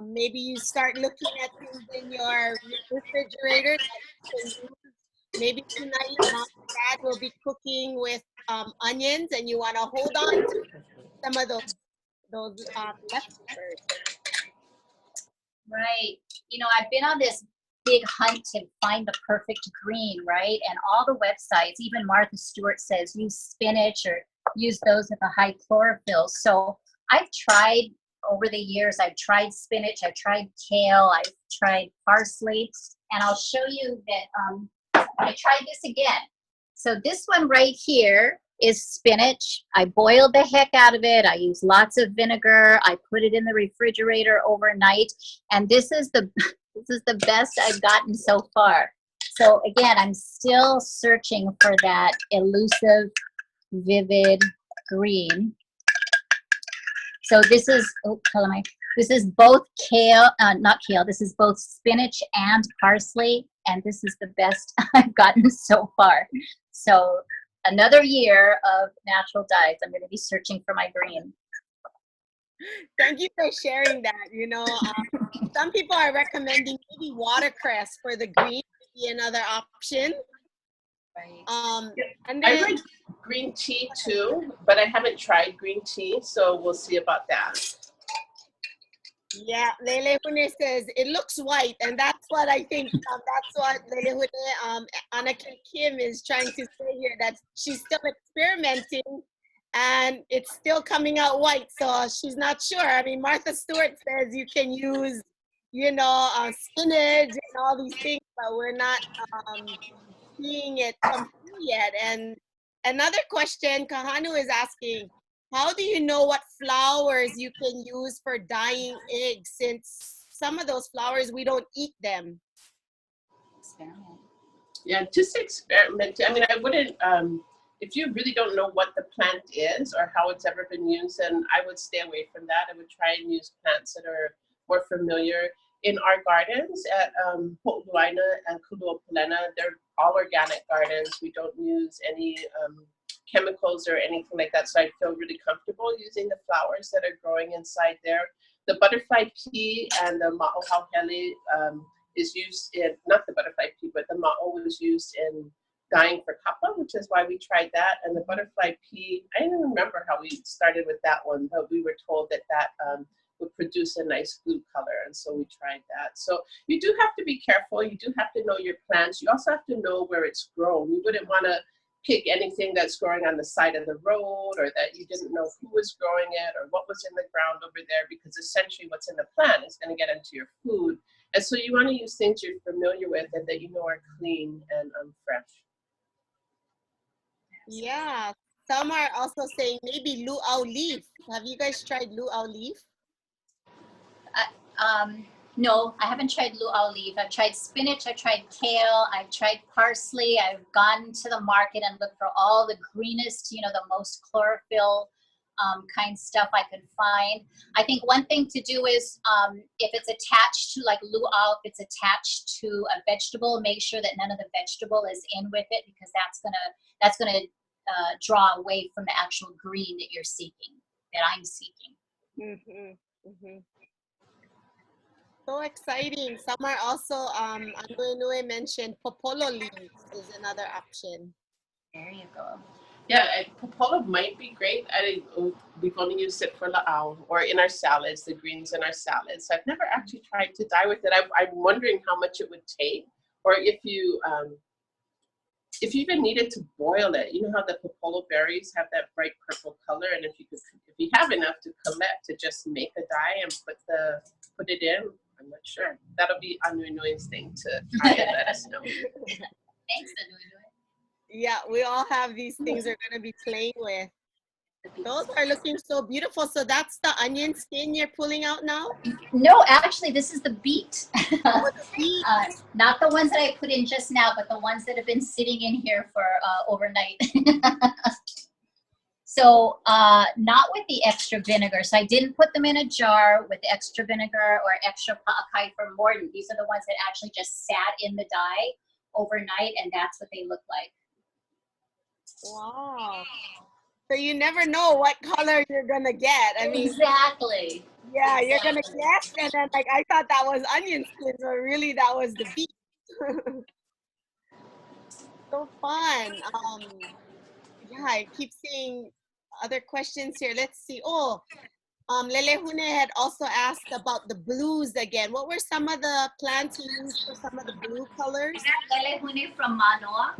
maybe you start looking at things in your refrigerator that you can use. Maybe tonight mom and dad will be cooking with onions, and you want to hold on to some of those leftovers. Right. You know, I've been on this big hunt to find the perfect green, right? And all the websites, even Martha Stewart says use spinach or use those with a high chlorophyll. So I've tried over the years, I've tried spinach, I've tried kale, I've tried parsley, and I'll show you that I tried this again. So this one right here is spinach. I boiled the heck out of it. I use lots of vinegar. I put it in the refrigerator overnight, and this is the best I've gotten so far. So again, I'm still searching for that elusive, vivid green. So this is this is both kale, not kale. This is both spinach and parsley, and this is the best I've gotten so far. So another year of natural dyes. I'm going to be searching for my green. Thank you for sharing that. You know, some people are recommending maybe watercress for the green, maybe another option. Right. And I then like green tea too, but I haven't tried green tea, so we'll see about that. yeah, Ānuenue says it looks white, and that's what I think. That's what Ānuenue, Anna Kim is trying to say here, that she's still experimenting, and it's still coming out white. So she's not sure. I mean, Martha Stewart says you can use, you know, spinach and all these things, but we're not seeing it come through yet. And another question, Kahanu is asking, how do you know what flowers you can use for dyeing eggs, since some of those flowers, we don't eat them? Experiment. Yeah, just experiment. I mean, I wouldn't, if you really don't know what the plant is or how it's ever been used, then I would stay away from that. I would try and use plants that are more familiar. In our gardens at Ānuenue and Kaʻiulani, they're all organic gardens. We don't use any chemicals or anything like that, so I feel really comfortable using the flowers that are growing inside there. The butterfly pea and the ma'ohauhele is used in, not the butterfly pea, but the ma'o was used in dyeing for kapa, which is why we tried that. And the butterfly pea, I don't even remember how we started with that one, but we were told that that would produce a nice blue color, and so we tried that. So you do have to be careful. You do have to know your plants. You also have to know where it's grown. You wouldn't want to pick anything that's growing on the side of the road, or that you didn't know who was growing it or what was in the ground over there, because essentially what's in the plant is going to get into your food. And so you want to use things you're familiar with and that you know are clean and fresh. Yeah, some are also saying maybe luau leaf. Have you guys tried luau leaf? No, I haven't tried luau leaf. I've tried spinach, I've tried kale, I've tried parsley. I've gone to the market and looked for all the greenest, you know, the most chlorophyll kind stuff I could find. I think one thing to do is if it's attached to, like luau, if it's attached to a vegetable, make sure that none of the vegetable is in with it, because that's gonna draw away from the actual green that you're seeking, that I'm seeking. Mm-hmm. Mm-hmm. So exciting. Some are also, Ānuenue mentioned popolo leaves is another option. There you go. Yeah, popolo might be great. We've only used it for la'au or in our salads, the greens in our salads. I've never actually tried to dye with it. I'm wondering how much it would take, or if you even needed to boil it. You know how the popolo berries have that bright purple color, and if you have enough to collect to just make a dye and put it in, I'm not sure. That'll be Ānuenue's thing to try and let us know. Thanks, Ānuenue. Yeah, we all have these things we're going to be playing with. Those are looking so beautiful. So that's the onion skin you're pulling out now? No, actually, this is the beet. Oh, the beet. Not the ones that I put in just now, but the ones that have been sitting in here for overnight. So not with the extra vinegar. So I didn't put them in a jar with extra vinegar or extra pa'akai for mordant. These are the ones that actually just sat in the dye overnight, and that's what they look like. Wow. So you never know what color you're going to get. I mean, exactly. Yeah, exactly. You're going to guess, and then like I thought that was onion skins, but really that was the beet. So fun. Yeah, I keep seeing other questions here. Let's see. Oh, Lelehune had also asked about the blues again. What were some of the plants you used for some of the blue colors? Lelehune from Manoa.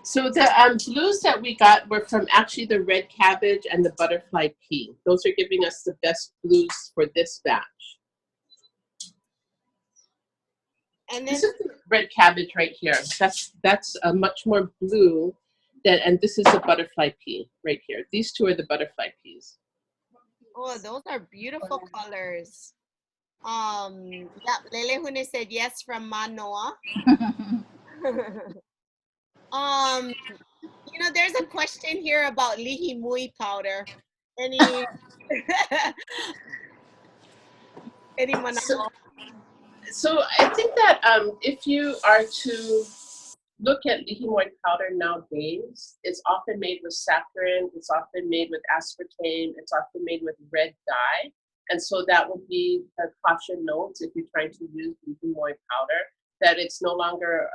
So the blues that we got were from actually the red cabbage and the butterfly pea. Those are giving us the best blues for this batch. And then this is the red cabbage right here. That's a much more blue than, and this is the butterfly pea right here. These two are the butterfly peas. Oh, those are beautiful colors. Yeah, Lelehune said yes from Manoa. You know, there's a question here about lihimui powder. Any anyone else? So I think that if you are to look at lihimui powder nowadays, it's often made with saccharin, it's often made with aspartame, it's often made with red dye. And so that would be the caution notes if you're trying to use lihimui powder, that it's no longer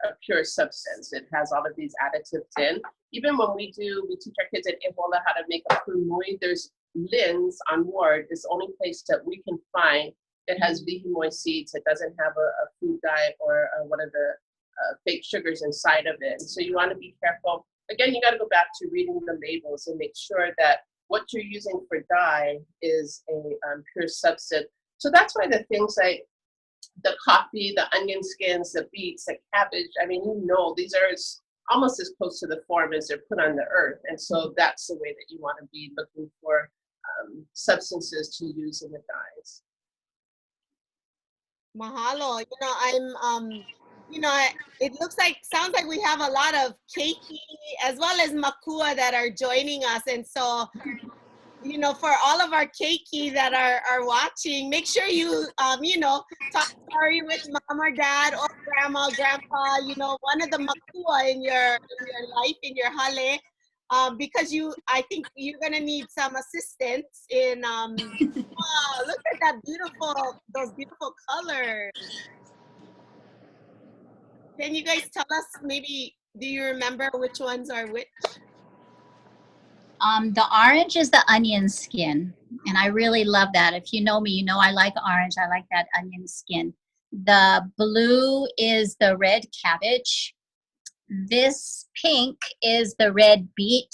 a pure substance. It has all of these additives in. Even when we teach our kids at Ebola how to make a pumui, there's Lynn's on Ward is the only place that we can find that has lihimui seeds. It doesn't have a food dye or one of the fake sugars inside of it. And so you want to be careful. Again, you got to go back to reading the labels and make sure that what you're using for dye is a pure substance. So that's why the things like the coffee, the onion skins, the beets, the cabbage. I mean, you know, these are almost as close to the form as they're put on the earth. And so that's the way that you want to be looking for substances to use in the dyes. Mahalo. You know, you know, it sounds like we have a lot of keiki as well as makua that are joining us. And so, you know, for all of our keiki that are watching, make sure you, you know, talk story with mom or dad or grandma, grandpa, you know, one of the makua in your life, in your hale, because I think you're gonna need some assistance in, wow, look at those beautiful colors. Can you guys tell us, maybe, do you remember which ones are which? The orange is the onion skin, and I really love that. If you know me, you know I like orange. I like that onion skin. The blue is the red cabbage. This pink is the red beet.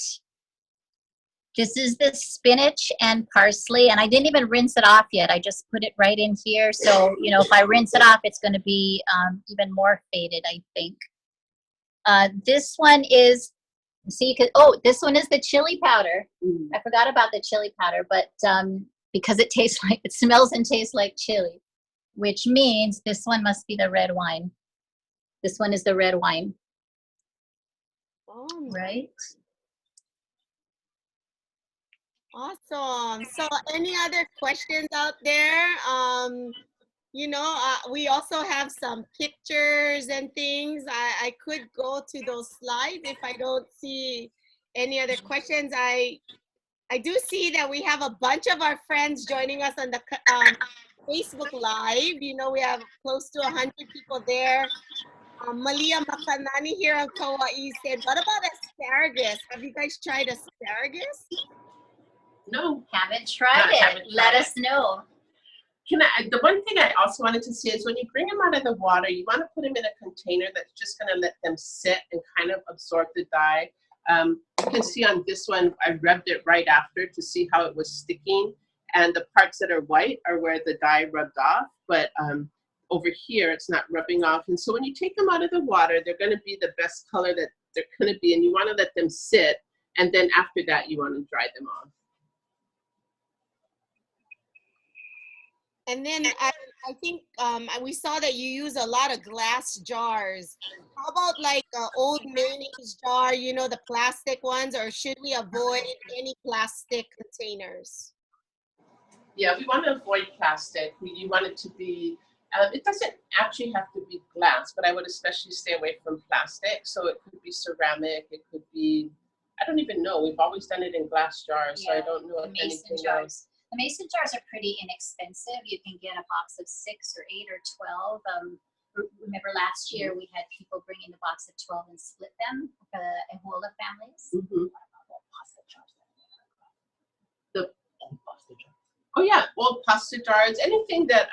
This is the spinach and parsley, and I didn't even rinse it off yet. I just put it right in here. So, you know, if I rinse it off, it's going to be even more faded, I think. This one is, see, this one is the chili powder. I forgot about the chili powder, but because it smells and tastes like chili, which means this one must be the red wine. This one is the red wine. Oh, right? Awesome. So any other questions out there? You know, we also have some pictures and things. I could go to those slides if I don't see any other questions. I do see that we have a bunch of our friends joining us on the Facebook Live. You know, we have close to 100 people there. Malia Makanani here on Kauai said, what about asparagus? Have you guys tried asparagus? No. Haven't tried it. Let us know. The one thing I also wanted to say is when you bring them out of the water, you want to put them in a container that's just going to let them sit and kind of absorb the dye. You can see on this one, I rubbed it right after to see how it was sticking. And the parts that are white are where the dye rubbed off. But over here, it's not rubbing off. And so when you take them out of the water, they're going to be the best color that they're going to be. And you want to let them sit. And then after that, you want to dry them off. And then I think we saw that you use a lot of glass jars. How about like an old mayonnaise jar, you know, the plastic ones, or should we avoid any plastic containers? Yeah, we want to avoid plastic. You want it to be, it doesn't actually have to be glass, but I would especially stay away from plastic. So it could be ceramic, it could be, I don't even know. We've always done it in glass jars, so I don't know if anything else. The mason jars are pretty inexpensive. You can get a box of 6 or 8 or 12. Remember last year we had people bring in the box of 12 and split them, the Ānuenue families. Mm-hmm. Oh yeah, old pasta jars, anything that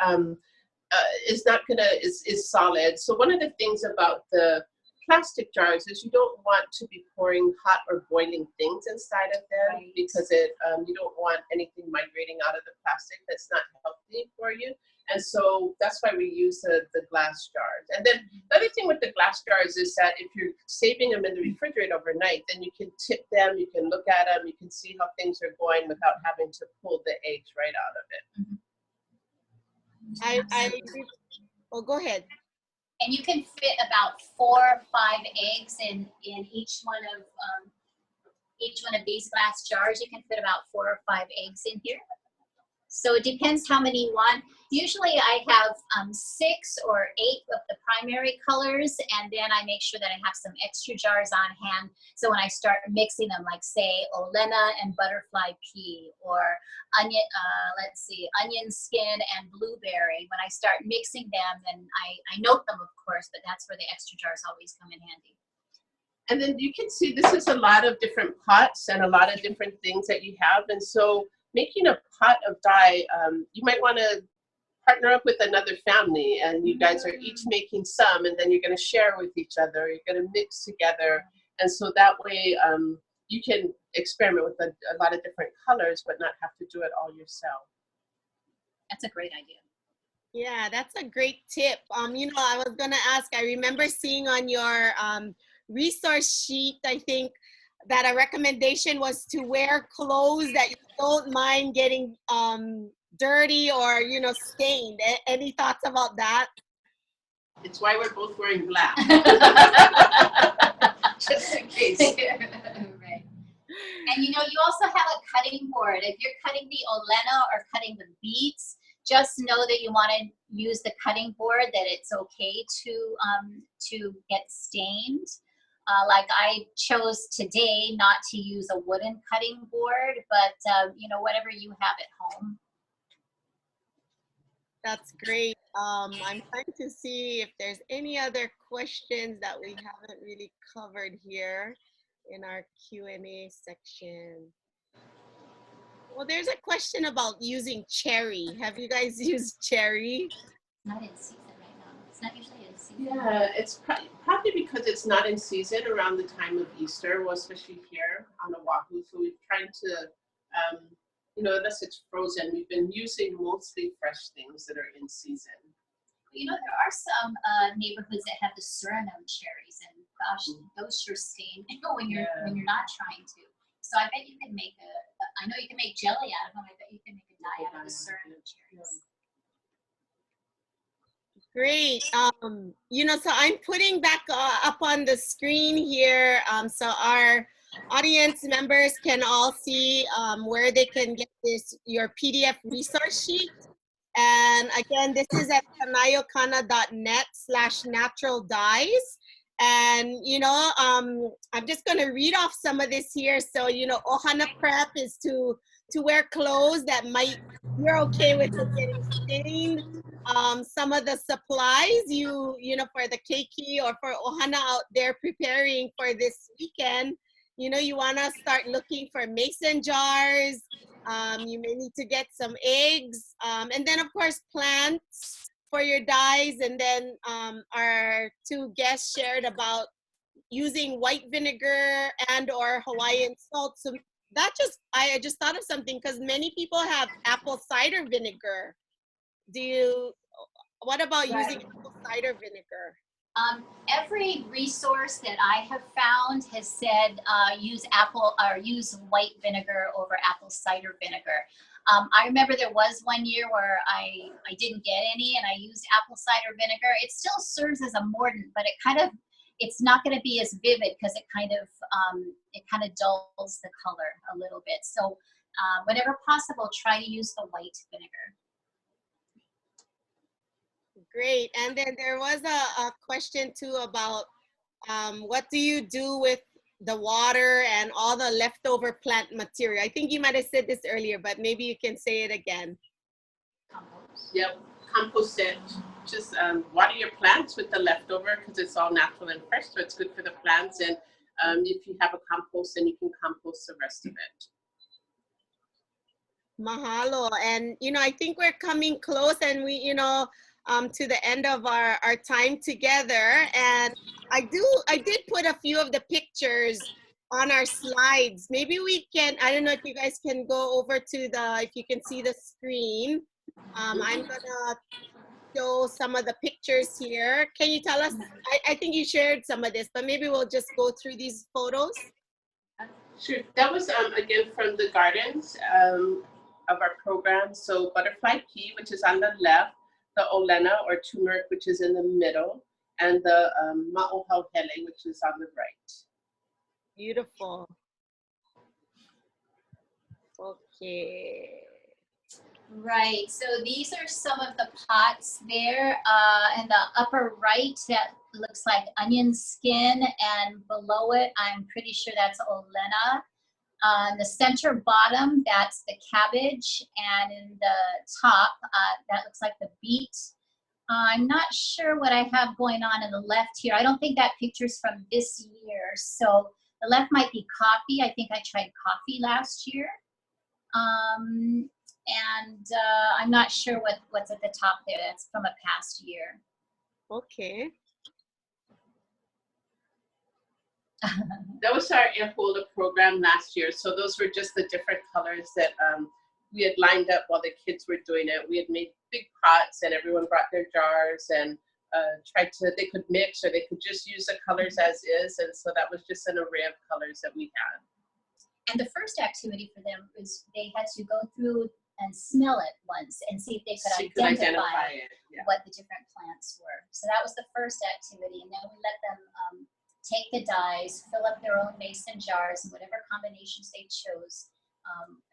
is not gonna is solid. So one of the things about the plastic jars is you don't want to be pouring hot or boiling things inside of them, right, because you don't want anything migrating out of the plastic that's not healthy for you. And so that's why we use the glass jars. And then the other thing with the glass jars is that if you're saving them in the refrigerator overnight, then you can tip them, you can look at them, you can see how things are going without having to pull the eggs right out of it. Oh, go ahead. And you can fit about 4 or 5 eggs in each one of these glass jars. You can fit about 4 or 5 eggs in here. So it depends how many you want. Usually I have 6 or 8 of the primary colors, and then I make sure that I have some extra jars on hand. So when I start mixing them, like say Ānuenue and butterfly pea, or onion, onion skin and blueberry. When I start mixing them, then I note them, of course, but that's where the extra jars always come in handy. And then you can see this is a lot of different pots and a lot of different things that you have. And so making a pot of dye, you might want to partner up with another family, and you guys are each making some, and then you're going to share with each other. You're going to mix together, and so that way you can experiment with a lot of different colors, but not have to do it all yourself. That's a great idea. Yeah, that's a great tip. You know, I was gonna ask, I remember seeing on your resource sheet, I think, that a recommendation was to wear clothes that you don't mind getting dirty or, you know, stained. Any thoughts about that? It's why we're both wearing black. Just in case. Right. And you know, you also have a cutting board. If you're cutting the Ānuenue or cutting the beets, just know that you want to use the cutting board, that it's okay to get stained. Like I chose today not to use a wooden cutting board, but you know, whatever you have at home. That's great. I'm trying to see if there's any other questions that we haven't really covered here in our Q&A section. Well, there's a question about using cherry. Have you guys used cherry? Not in season right now. It's not usually in season. Yeah, it's probably because it's not in season around the time of Easter, well, especially here on Oahu. So we're trying to, you know, unless it's frozen, we've been using mostly fresh things that are in season. You know, there are some neighborhoods that have the Suriname cherries, and gosh, those sure stain when you're not trying to. So I bet you can make I know you can make jelly out of them. I bet you can make a dye out of the Suriname cherries. Great. You know, so I'm putting back up on the screen here, so our audience members can all see where they can get your PDF resource sheet. And again, this is at kanaiokana.net/natural dyes. And, you know, I'm just going to read off some of this here. So, you know, ohana prep is to wear clothes that you're okay with it getting stained. Some of the supplies you know, for the keiki or for ohana out there preparing for this weekend, you know, you want to start looking for mason jars. You may need to get some eggs, and then of course plants for your dyes. And then our two guests shared about using white vinegar and or Hawaiian salt. So that I just thought of something, because many people have apple cider vinegar. What about using apple cider vinegar? Every resource that I have found has said use white vinegar over apple cider vinegar. I remember there was one year where I didn't get any and I used apple cider vinegar. It still serves as a mordant, but it's not going to be as vivid because it kind of dulls the color a little bit. So whenever possible, try to use the white vinegar. Great. And then there was a question too about what do you do with the water and all the leftover plant material? I think you might have said this earlier, but maybe you can say it again. Compost. Yep, compost it. Just water your plants with the leftover, because it's all natural and fresh, so it's good for the plants. And if you have a compost, then you can compost the rest of it. Mahalo. And, you know, I think we're coming close, and we, you know, to the end of our time together. And I did put a few of the pictures on our slides. Maybe we can, I don't know if you guys can go over to if you can see the screen. I'm gonna show some of the pictures here. Can you tell us, I think you shared some of this, but maybe we'll just go through these photos. Sure. That was, again, from the gardens of our program. So butterfly pea, which is on the left, the Ānuenue or turmeric, which is in the middle, and the ma'ohauhele, which is on the right. Beautiful. Okay. Right, so these are some of the pots there. In the upper right, that looks like onion skin, and below it, I'm pretty sure that's Ānuenue. In the center bottom, that's the cabbage, and in the top, that looks like the beet. I'm not sure what I have going on in the left here. I don't think that picture's from this year, so the left might be coffee. I think I tried coffee last year. And I'm not sure what's at the top there. That's from a past year. Okay. That was our air holder program last year. So those were just the different colors that we had lined up while the kids were doing it. We had made big pots and everyone brought their jars and they could mix or they could just use the colors as is. And so that was just an array of colors that we had. And the first activity for them was they had to go through and smell it once and see if they could identify it, yeah. what the different plants were. So that was the first activity. And then we let them take the dyes, fill up their own mason jars and whatever combinations they chose,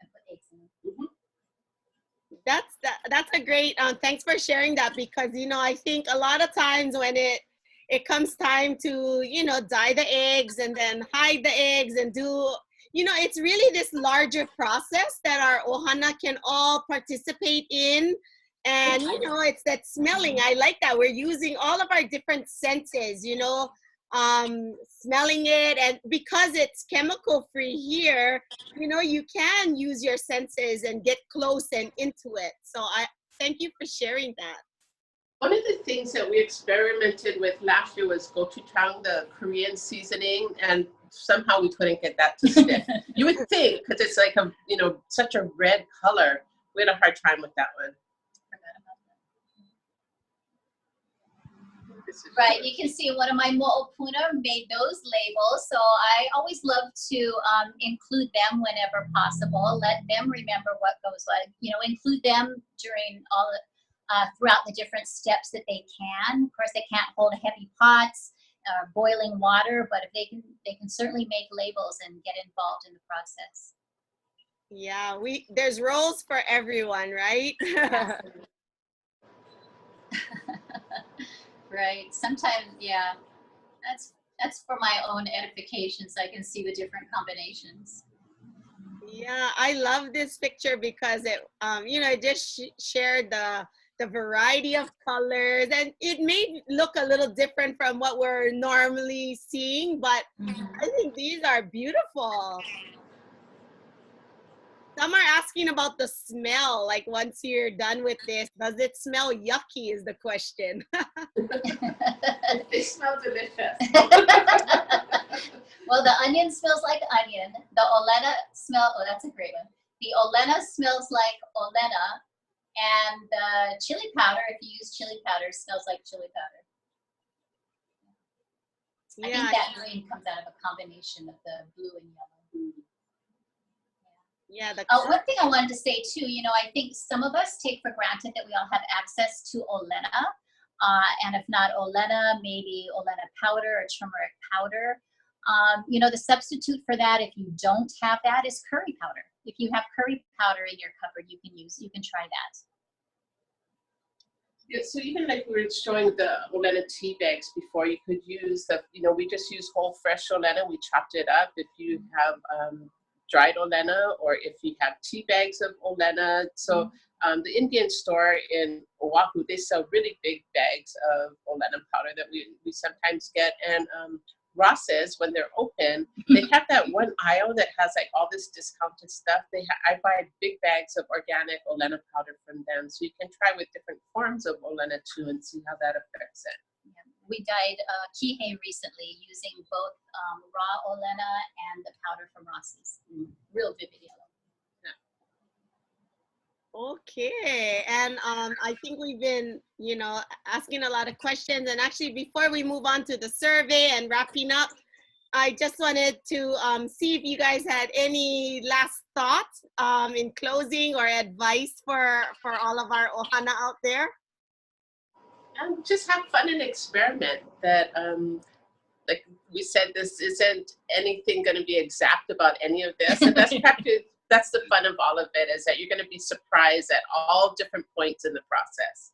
and put eggs in them. Mm-hmm. That's a great, thanks for sharing that, because, you know, I think a lot of times when it comes time to, you know, dye the eggs and then hide the eggs and do, you know, it's really this larger process that our ohana can all participate in. And, you know, it's that smelling. I like that. We're using all of our different senses, you know, smelling it. And because it's chemical free here, you know, you can use your senses and get close and into it. So I thank you for sharing that. One of the things that we experimented with last year was gochujang, the Korean seasoning, and somehow we couldn't get that to stick. You would think, because it's like a, you know, such a red color, we had a hard time with that one. Right, you can see one of my mo'opuna made those labels, so I always love to include them whenever possible. Let them remember what goes what. You know, include them during all throughout the different steps that they can. Of course, they can't hold heavy pots, boiling water, but if they can certainly make labels and get involved in the process. Yeah, there's roles for everyone, right? Right. Sometimes, yeah, that's for my own edification, so I can see the different combinations. Yeah, I love this picture because it, you know, it just shared the variety of colors, and it may look a little different from what we're normally seeing, but I think these are beautiful. Some are asking about the smell, like once you're done with this, does it smell yucky is the question. They smell delicious. Well, the onion smells like onion. The olena oh, that's a great one. The olena smells like olena, and the chili powder, if you use chili powder, smells like chili powder. I think that green comes out of a combination of the blue and yellow. Yeah. One thing I wanted to say too, you know, I think some of us take for granted that we all have access to olena, and if not olena, maybe olena powder or turmeric powder. You know, the substitute for that, if you don't have that, is curry powder. If you have curry powder in your cupboard, you can try that. Yeah, so even like we were showing the olena tea bags before, you could use you know, we just use whole fresh olena. We chopped it up. If you have dried olena, or if you have tea bags of olena. So the Indian store in Oahu, they sell really big bags of olena powder that we sometimes get. And Ross's, when they're open, they have that one aisle that has like all this discounted stuff. I buy big bags of organic olena powder from them. So you can try with different forms of olena too and see how that affects it. We dyed kihei recently using both raw olena and the powder from Ross's. Real vivid yellow. Okay, and I think we've been, you know, asking a lot of questions, and actually before we move on to the survey and wrapping up, I just wanted to see if you guys had any last thoughts in closing or advice for all of our ohana out there. Just have fun and experiment. That like we said, this isn't anything going to be exact about any of this, and that's the fun of all of it, is that you're going to be surprised at all different points in the process.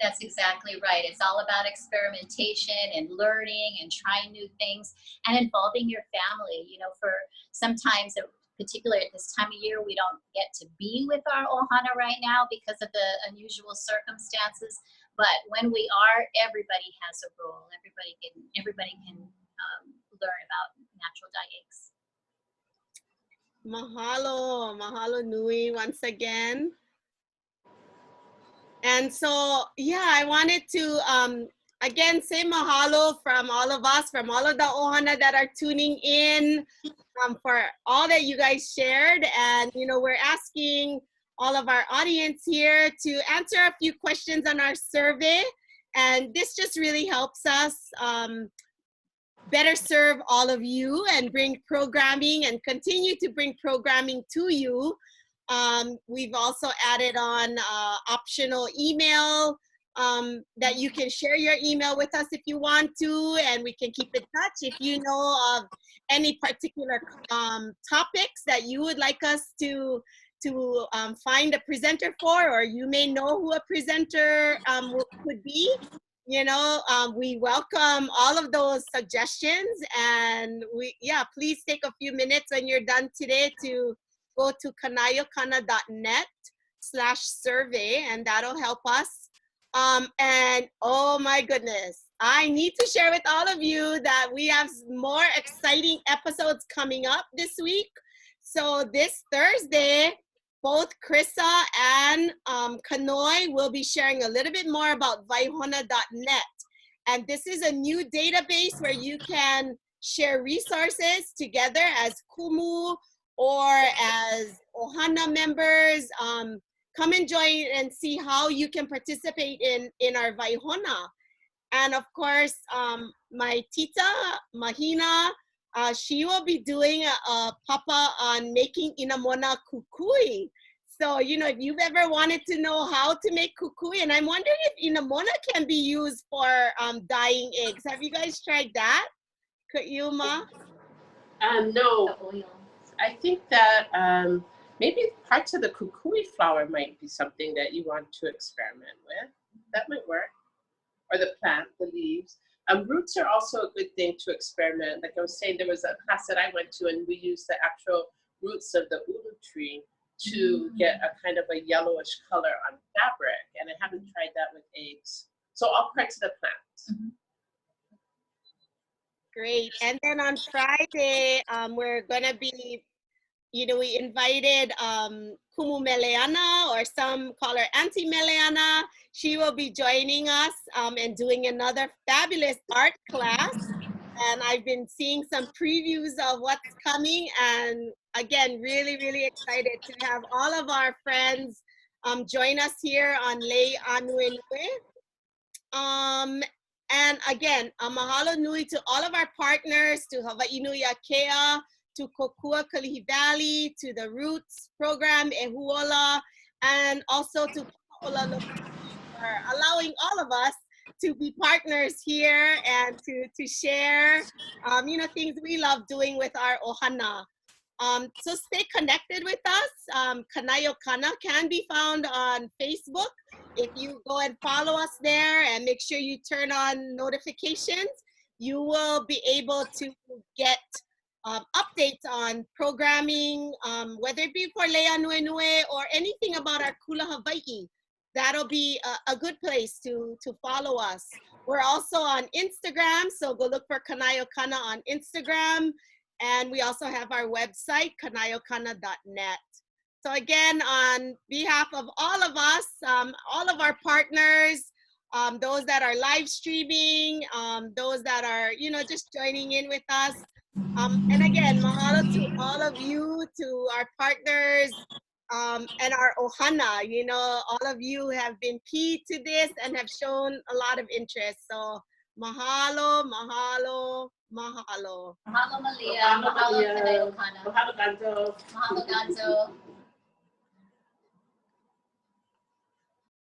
That's exactly right. It's all about experimentation and learning and trying new things and involving your family. You know, for sometimes, particularly at this time of year, we don't get to be with our ohana right now because of the unusual circumstances. But when we are, everybody has a role. Everybody can learn about natural dye eggs. Mahalo nui once again. And so, yeah, I wanted to, again, say mahalo from all of us, from all of the ohana that are tuning in. for all that you guys shared. And, you know, we're asking all of our audience here to answer a few questions on our survey. And this just really helps us better serve all of you and bring programming and continue to bring programming to you. We've also added on optional email that you can share your email with us if you want to, and we can keep in touch. If you know of any particular topics that you would like us to find a presenter for, or you may know who a presenter could be, you know, we welcome all of those suggestions. And please take a few minutes when you're done today to go to kaʻiulani.net/survey, and that'll help us. And oh my goodness, I need to share with all of you that we have more exciting episodes coming up this week. So this Thursday, both Krissa and Kanoi will be sharing a little bit more about vaihona.net. And this is a new database where you can share resources together as kumu or as ohana members. Come and join and see how you can participate in our vaihona. And of course, my tita, Mahina, she will be doing a papa on making inamona kukui. So, you know, if you've ever wanted to know how to make kukui, and I'm wondering if inamona can be used for dyeing eggs. Have you guys tried that? Kaʻiulani? No. The oil. I think that maybe parts of the kukui flower might be something that you want to experiment with. That might work. Or the plant, the leaves. Roots are also a good thing to experiment. Like I was saying, there was a class that I went to, and we used the actual roots of the ulu tree to get a kind of a yellowish color on fabric. And I haven't tried that with eggs. So all parts of the plant. Great. And then on Friday, we're going to be, you know, we invited Kumu Meleana, or some call her Auntie Meleana. She will be joining us and doing another fabulous art class. And I've been seeing some previews of what's coming. And again, really, really excited to have all of our friends join us here on Lei Ānuenue. And again, a mahalo nui to all of our partners, to Hawaii Nui Akea, to Kokua Kalihi Valley, to the Roots program, Ehuola, and also to Paola for allowing all of us to be partners here and to share, you know, things we love doing with our ohana. So stay connected with us. Kanayo Kana can be found on Facebook. If you go and follow us there and make sure you turn on notifications, you will be able to get updates on programming, whether it be for Lei Ānuenue or anything about our Kula Hawaii. That'll be a good place to follow us. We're also on Instagram, so go look for Kanayo Kana on Instagram. And we also have our website, kanayokana.net. So again, on behalf of all of us, all of our partners, those that are live streaming, those that are, you know, just joining in with us. And again, mahalo to all of you, to our partners, and our ohana. You know, all of you have been key to this and have shown a lot of interest. So mahalo, mahalo, mahalo. Mahalo Malia, mahalo Kaʻiulani, Mahalo Ganzo. mahalo Ganzo.